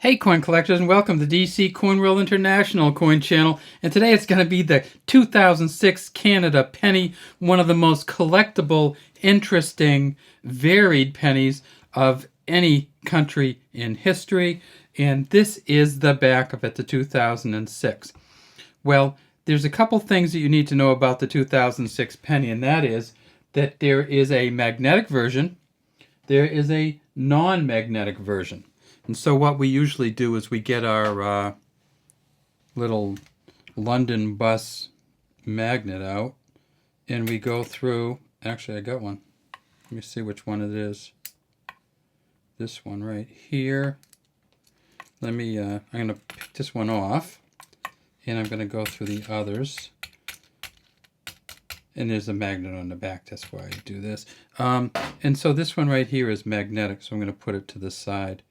Hey coin collectors, and welcome to DC Coin World International Coin Channel. And today it's going to be the 2006 Canada penny, one of the most collectible, interesting, varied pennies of any country in history. And this is the back of it, the 2006. Well, there's a couple things that you need to know about the 2006 penny, and that is that there is a magnetic version, there is a non-magnetic version. And so what we usually do is we get our little London bus magnet out and we go through. Actually, I got one. Let me see which one it is. This one right here. Let me, I'm going to pick this one off and I'm going to go through the others. And there's a magnet on the back, that's why I do this. And so this one right here is magnetic, so I'm going to put it to the side.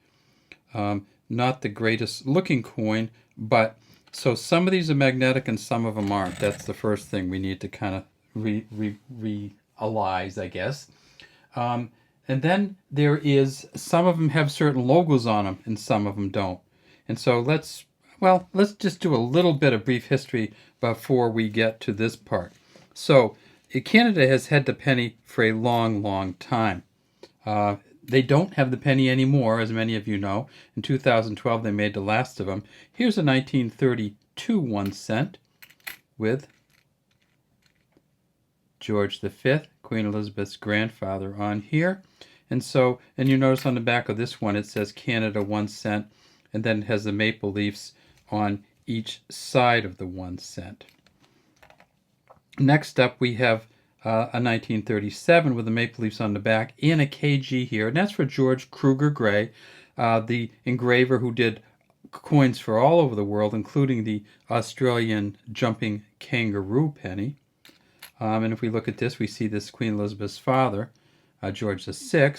Not the greatest looking coin, but so some of these are magnetic and some of them aren't. That's the first thing we need to kind of realize, I guess. And then there is, some of them have certain logos on them and some of them don't. And so let's just do a little bit of brief history before we get to this part. So Canada has had the penny for a long, long time. They don't have the penny anymore, as many of you know. In 2012, they made the last of them. Here's a 1932 1 cent with George V, Queen Elizabeth's grandfather, on here. And so, and you notice on the back of this one, it says Canada 1 cent, and then it has the maple leaves on each side of the 1 cent. Next up, we have a 1937 with the maple leaves on the back and a KG here, and that's for George Kruger Gray, the engraver who did coins for all over the world, including the Australian jumping kangaroo penny. And if we look at this, we see this Queen Elizabeth's father, George VI.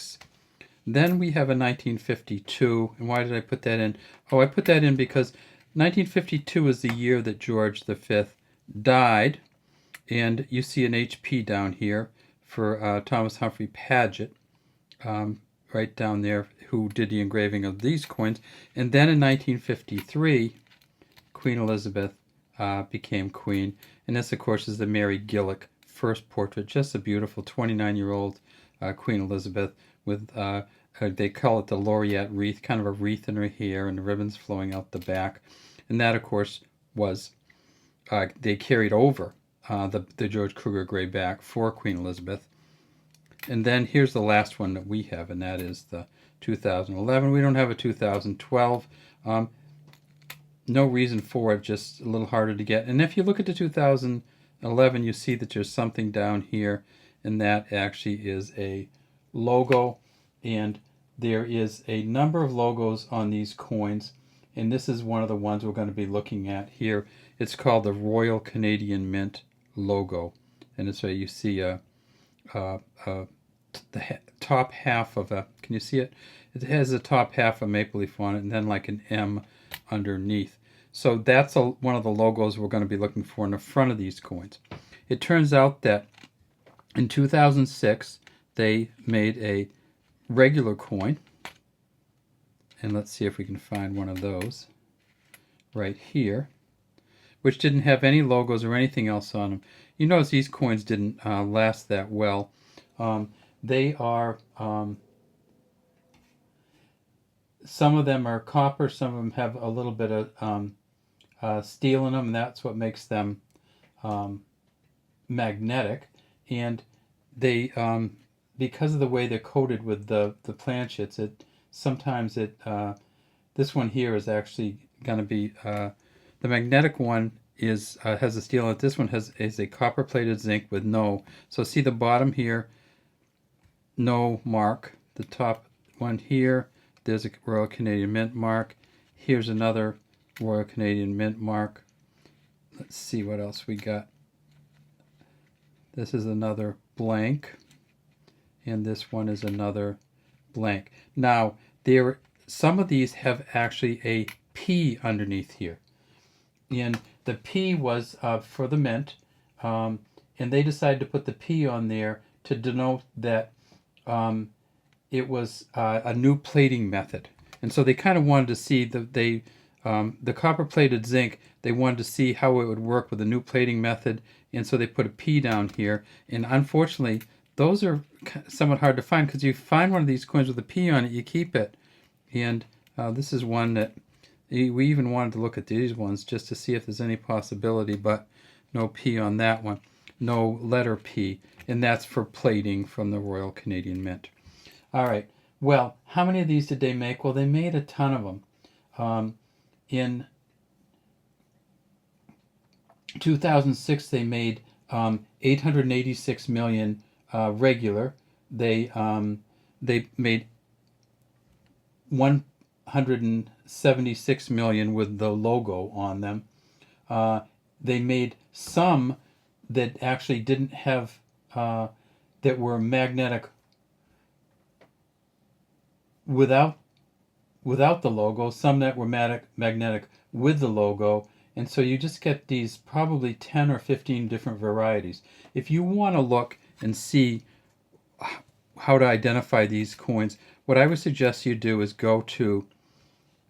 Then we have a 1952, and why did I put that in? Oh, I put that in because 1952 is the year that George V died. And you see an HP down here for Thomas Humphrey Paget, right down there, who did the engraving of these coins. And then in 1953, Queen Elizabeth became queen. And this, of course, is the Mary Gillick first portrait. Just a beautiful 29-year-old Queen Elizabeth with, they call it the laureate wreath, kind of a wreath in her hair and the ribbons flowing out the back. And that, of course, was, they carried over the George Kruger Gray back for Queen Elizabeth. And then here's the last one that we have, and that is the 2011. We don't have a 2012. No reason for it, just a little harder to get. And if you look at the 2011, you see that there's something down here, and that actually is a logo. And there is a number of logos on these coins, and this is one of the ones we're going to be looking at here. It's called the Royal Canadian Mint logo, and so you see the top half of a, can you see it? It has the top half of maple leaf on it and then like an M underneath. So that's one of the logos we're going to be looking for in the front of these coins. It turns out that in 2006 they made a regular coin, and let's see if we can find one of those right here, which didn't have any logos or anything else on them. You notice these coins didn't last that well. They are, some of them are copper, some of them have a little bit of steel in them, and that's what makes them magnetic. And they, because of the way they're coated with the planchets, sometimes this one here is actually going to be, the magnetic one is has a steel in it. This one is a copper-plated zinc with no. So see the bottom here, no mark. The top one here, there's a Royal Canadian Mint mark. Here's another Royal Canadian Mint mark. Let's see what else we got. This is another blank, and this one is another blank. Now, some of these have actually a P underneath here. And the P was for the mint, and they decided to put the P on there to denote that it was a new plating method. And so they kind of wanted to see the copper plated zinc. They wanted to see how it would work with the new plating method, and so they put a P down here. And unfortunately, those are somewhat hard to find, because you find one of these coins with a P on it, you keep it. And this is one that we even wanted to look at these ones just to see if there's any possibility, but no P on that one, no letter P, and that's for plating from the Royal Canadian Mint. All right. Well, how many of these did they make? Well, they made a ton of them. In 2006, they made 886 million regular. They made 176 million with the logo on them. They made some that actually didn't have that were magnetic without the logo, some that were magnetic with the logo, and so you just get these probably 10 or 15 different varieties. If you want to look and see how to identify these coins, what I would suggest you do is go to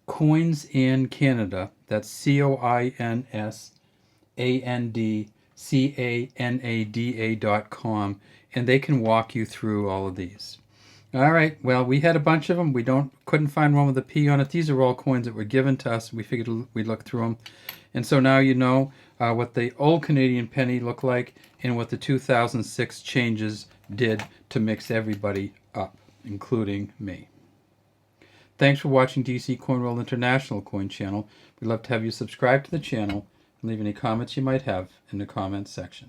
Coins in Canada, that's COINSANDCANADA.com, and they can walk you through all of these. All right, well, we had a bunch of them. We couldn't find one with a P on it. These are all coins that were given to us. We figured we'd look through them. And so now you know what the old Canadian penny looked like and what the 2006 changes did to mix everybody up, including me. Thanks for watching DC Coin World International Coin Channel. We'd love to have you subscribe to the channel and leave any comments you might have in the comments section.